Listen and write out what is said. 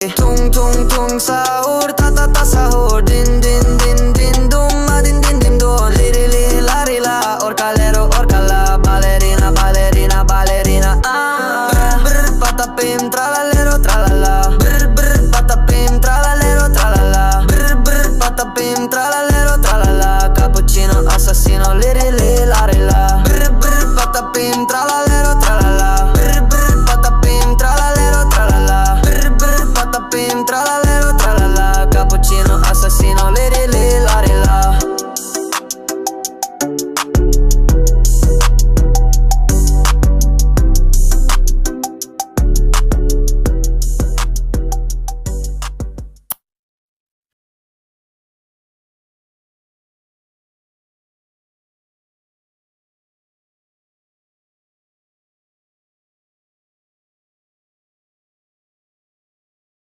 Tung tung tung sahur, ta ta ta sahur. Din din din din dum, ma din din din dum. Liri li la ri la, orcalero orcala. Ballerina ballerina ballerina. Brr brr patapim tralalero tralala. Brr brr patapim tralalero tralala. Brr brr patapim tralalero tralala. Cappuccino assassino, liri li la ri la. Brr brr patapim tralalero tralala. Brr brr patapim tralalero tralala. Brr brr patapim tralala.